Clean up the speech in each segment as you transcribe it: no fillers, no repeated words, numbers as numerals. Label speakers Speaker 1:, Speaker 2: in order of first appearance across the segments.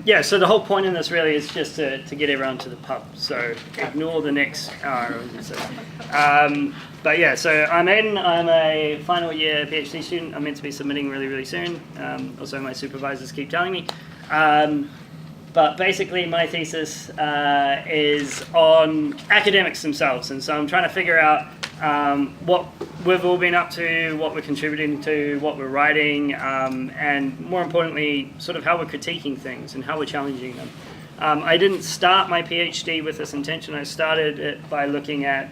Speaker 1: Yeah, so the whole point in this really is just to get everyone to the pub. So ignore the next hour. But yeah, so I'm Aidan. I'm a final year PhD student. I'm meant to be submitting really, really soon. Also, my supervisors keep telling me. But basically, my thesis is on academics themselves. And so I'm trying to figure out what we've all been up to, what we're contributing to, what we're writing, and more importantly, sort of how we're critiquing things and how we're challenging them. I didn't start my PhD with this intention. I started it by looking at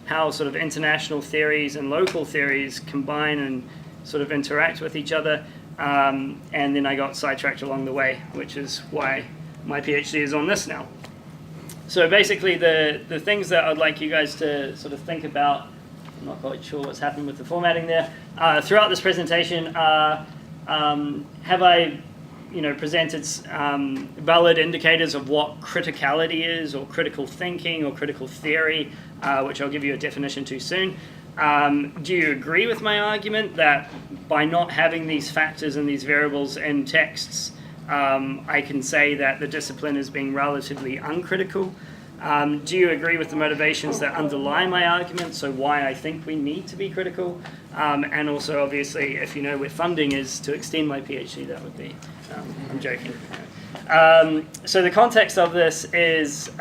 Speaker 1: how sort of international theories and local theories combine and sort of interact with each other. And then I got sidetracked along the way, which is why my PhD is on this now. So basically the things that I'd like you guys to sort of think about, I'm not quite sure what's happened with the formatting there, throughout this presentation have I presented valid indicators of what criticality is, or critical thinking, or critical theory, which I'll give you a definition to soon. Do you agree with my argument that by not having these factors and these variables in texts, I can say that the discipline is being relatively uncritical? Do you agree with the motivations that underlie my argument, so why I think we need to be critical? And also, obviously, if you know where funding is to extend my PhD, that would be, I'm joking. So the context of this is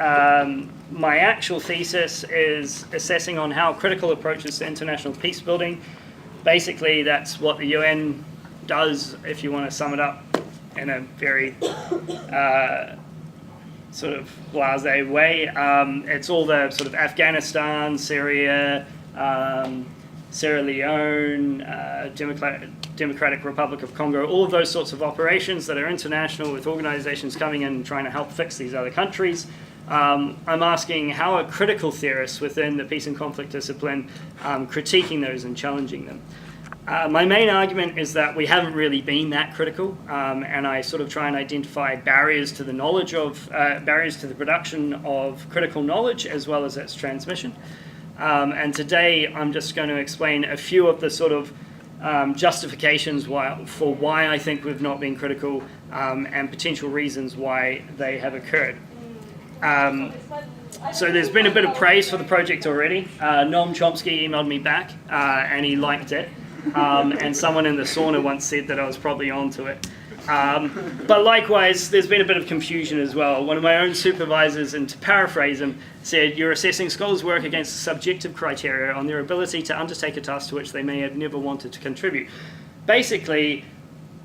Speaker 1: my actual thesis is assessing on how critical approaches to international peace building. Basically, that's what the UN does, if you want to sum it up in a very sort of blasé way. It's all the sort of Afghanistan, Syria, Sierra Leone, Democratic Republic of Congo, all of those sorts of operations that are international with organizations coming in and trying to help fix these other countries. I'm asking how are critical theorists within the peace and conflict discipline critiquing those and challenging them. My main argument is that we haven't really been that critical, and I sort of try and identify barriers to the knowledge of, barriers to the production of critical knowledge as well as its transmission. And today I'm just going to explain a few of the sort of justifications for why I think we've not been critical and potential reasons why they have occurred. So there's been a bit of praise for the project already. Noam Chomsky emailed me back and he liked it. And someone in the sauna once said that I was probably onto it. But likewise, there's been a bit of confusion as well. One of my own supervisors, and to paraphrase him, said, "You're assessing scholars' work against subjective criteria on their ability to undertake a task to which they may have never wanted to contribute." Basically,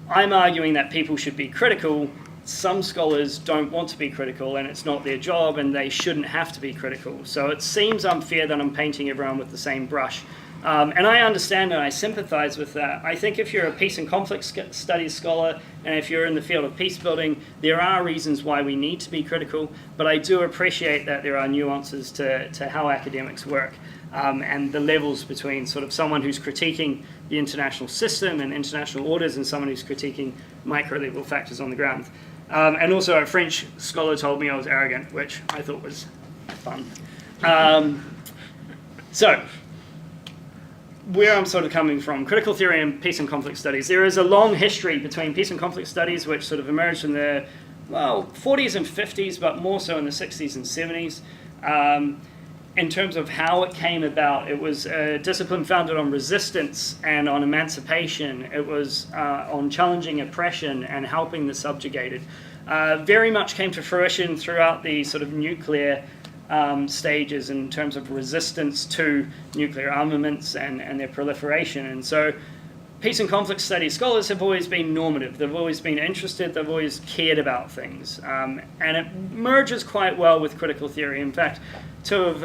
Speaker 1: I'm arguing that people should be critical. Some scholars don't want to be critical, and it's not their job, and they shouldn't have to be critical. So it seems unfair that I'm painting everyone with the same brush. And I understand and I sympathize with that. I think if you're a peace and conflict studies scholar, and if you're in the field of peace building, there are reasons why we need to be critical, but I do appreciate that there are nuances to how academics work, and the levels between sort of someone who's critiquing the international system and international orders and someone who's critiquing micro-level factors on the ground. And also a French scholar told me I was arrogant, which I thought was fun. So, where I'm sort of coming from, critical theory and peace and conflict studies. There is a long history between peace and conflict studies which sort of emerged in the, 40s and 50s, but more so in the 60s and 70s. In terms of how it came about, it was a discipline founded on resistance and on emancipation. It was on challenging oppression and helping the subjugated. Very much came to fruition throughout the sort of nuclear stages in terms of resistance to nuclear armaments and their proliferation. And so peace and conflict studies scholars have always been normative. They've always been interested. They've always cared about things. And it merges quite well with critical theory. In fact, two of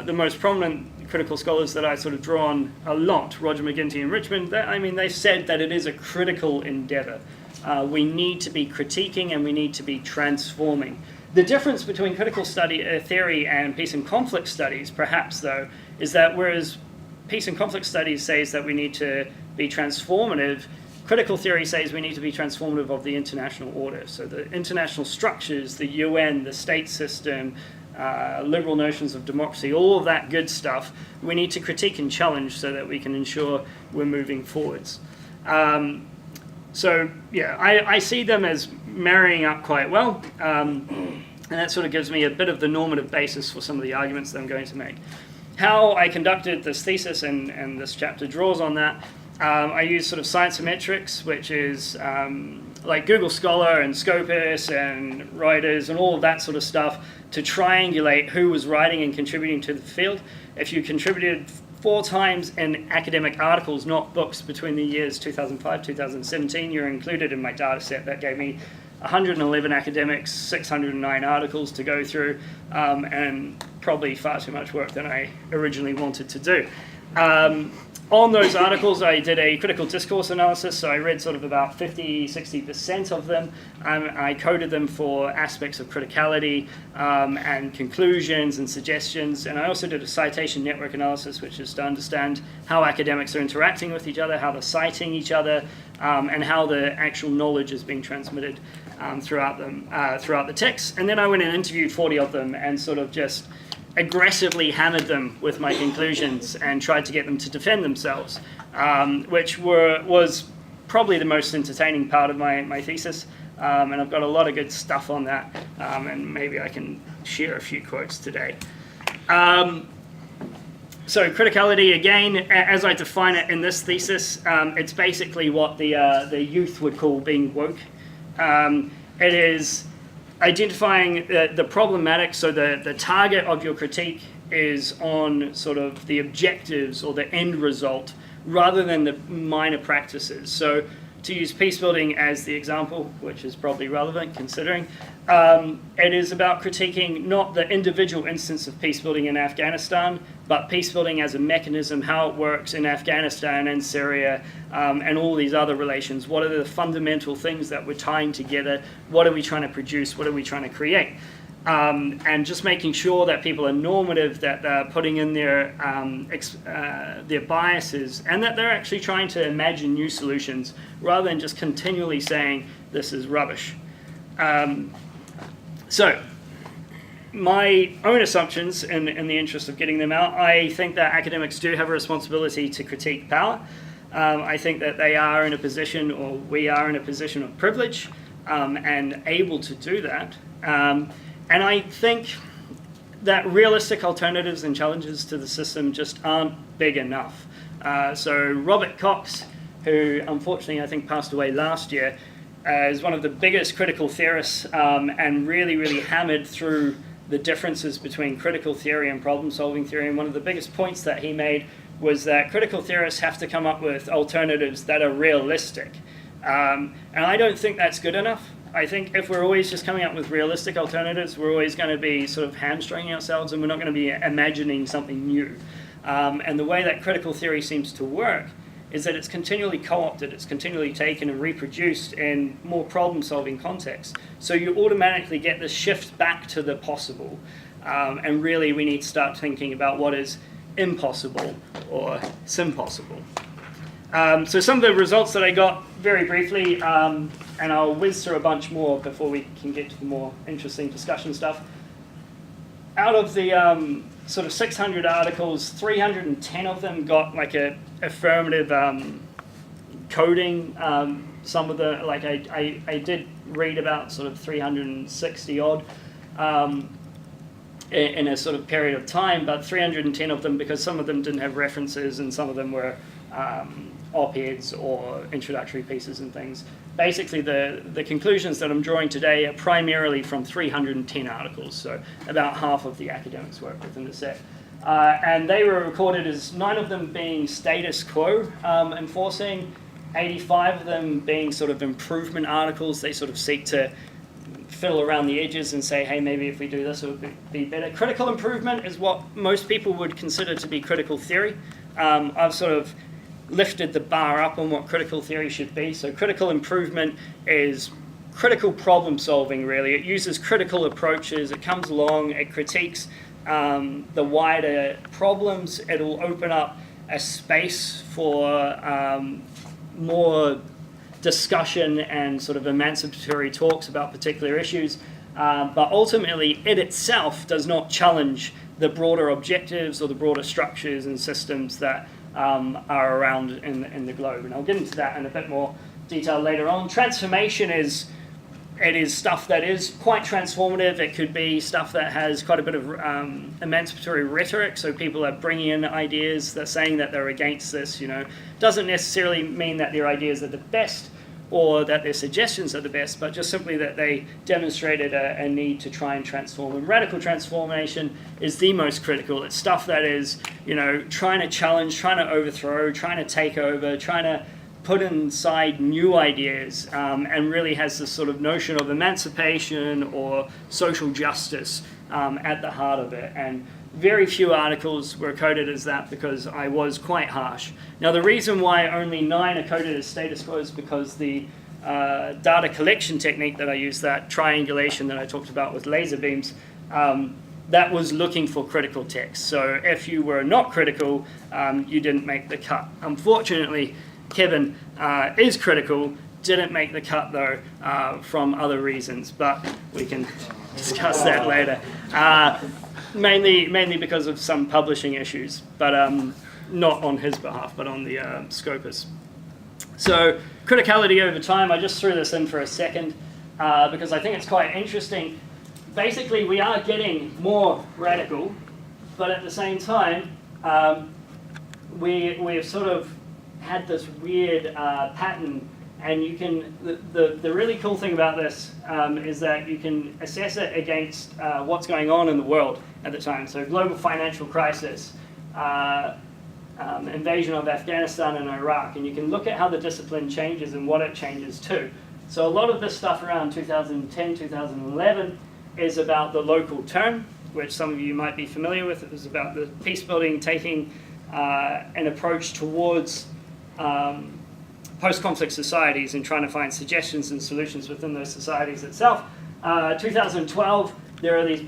Speaker 1: the most prominent critical scholars that I sort of draw on a lot, Roger McGinty and Richmond, they've said that it is a critical endeavor. We need to be critiquing and we need to be transforming. The difference between critical theory and peace and conflict studies, perhaps, though, is that whereas peace and conflict studies says that we need to be transformative, critical theory says we need to be transformative of the international order. So the international structures, the UN, the state system, liberal notions of democracy, all of that good stuff, we need to critique and challenge so that we can ensure we're moving forwards. So yeah, I see them as marrying up quite well. And that sort of gives me a bit of the normative basis for some of the arguments that I'm going to make. How I conducted this thesis, and this chapter draws on that, I used sort of scienceometrics, which is like Google Scholar and Scopus and Reuters and all of that sort of stuff to triangulate who was writing and contributing to the field. If you contributed 4 times in academic articles, not books, between the years 2005, 2017, you're included in my data set. That gave me 111 academics, 609 articles to go through, and probably far too much work than I originally wanted to do. On those articles, I did a critical discourse analysis, so I read sort of about 50-60% of them. I coded them for aspects of criticality and conclusions and suggestions, and I also did a citation network analysis, which is to understand how academics are interacting with each other, how they're citing each other, and how the actual knowledge is being transmitted throughout the text. And then I went and interviewed 40 of them and sort of just aggressively hammered them with my conclusions and tried to get them to defend themselves, which was probably the most entertaining part of my thesis. And I've got a lot of good stuff on that, and maybe I can share a few quotes today. So criticality, again, as I define it in this thesis, it's basically what the youth would call being woke. It is identifying the problematic, so the target of your critique is on sort of the objectives or the end result rather than the minor practices. So to use peace building as the example, which is probably relevant considering, it is about critiquing not the individual instance of peace building in Afghanistan, but peace building as a mechanism, how it works in Afghanistan and Syria, and all these other relations. What are the fundamental things that we're tying together? What are we trying to produce? What are we trying to create? And just making sure that people are normative, that they're putting in their biases, and that they're actually trying to imagine new solutions rather than just continually saying this is rubbish. So my own assumptions, in the interest of getting them out, I think that academics do have a responsibility to critique power. I think that they are in a position, or we are in a position of privilege, and able to do that. And I think that realistic alternatives and challenges to the system just aren't big enough. So Robert Cox, who unfortunately I think passed away last year, is one of the biggest critical theorists, and really hammered through the differences between critical theory and problem-solving theory. And one of the biggest points that he made was that critical theorists have to come up with alternatives that are realistic. And I don't think that's good enough. I think if we're always just coming up with realistic alternatives, we're always going to be sort of hamstringing ourselves, and we're not going to be imagining something new. And the way that critical theory seems to work is that it's continually co-opted, it's continually taken and reproduced in more problem-solving contexts. So you automatically get this shift back to the possible. And really we need to start thinking about what is impossible or simpossible. So some of the results that I got very briefly, and I'll whiz through a bunch more before we can get to the more interesting discussion stuff. Out of the sort of 600 articles, 310 of them got like a affirmative coding. Some of the, like I did read about sort of 360 odd in a sort of period of time, but 310 of them, because some of them didn't have references and some of them were op-eds or introductory pieces and things. Basically, the conclusions that I'm drawing today are primarily from 310 articles, so about half of the academics' work within the set. And they were recorded as 9 of them being status quo enforcing, 85 of them being sort of improvement articles. They sort of seek to fiddle around the edges and say, hey, maybe if we do this, it would be better. Critical improvement is what most people would consider to be critical theory. I've sort of lifted the bar up on what critical theory should be. So critical improvement is critical problem solving, really. It uses critical approaches. It comes along, it critiques the wider problems. It'll open up a space for more discussion and sort of emancipatory talks about particular issues. But ultimately, it itself does not challenge the broader objectives or the broader structures and systems that are around in the globe. And I'll get into that in a bit more detail later on. Transformation is it is stuff that is quite transformative. It could be stuff that has quite a bit of emancipatory rhetoric, so people are bringing in ideas, they're saying that they're against this, Doesn't necessarily mean that their ideas are the best or that their suggestions are the best, but just simply that they demonstrated a need to try and transform. And radical transformation is the most critical. It's stuff that is, trying to challenge, trying to overthrow, trying to take over, trying to put inside new ideas, and really has this sort of notion of emancipation or social justice at the heart of it. And very few articles were coded as that because I was quite harsh. Now, the reason why only 9 are coded as status quo is because the data collection technique that I used, that triangulation that I talked about with laser beams, that was looking for critical text. So if you were not critical, you didn't make the cut. Unfortunately, Kevin is critical, didn't make the cut though, from other reasons, but we can discuss that later. Mainly because of some publishing issues, but not on his behalf, but on the Scopus. So criticality over time, I just threw this in for a second because I think it's quite interesting. Basically, we are getting more radical, but at the same time, we've sort of had this weird pattern, and you can, the really cool thing about this is that you can assess it against what's going on in the world at the time. So global financial crisis, invasion of Afghanistan and Iraq, and you can look at how the discipline changes and what it changes to. So a lot of this stuff around 2010, 2011 is about the local turn, which some of you might be familiar with. It was about the peace building taking an approach towards post-conflict societies and trying to find suggestions and solutions within those societies itself. 2012, there are these big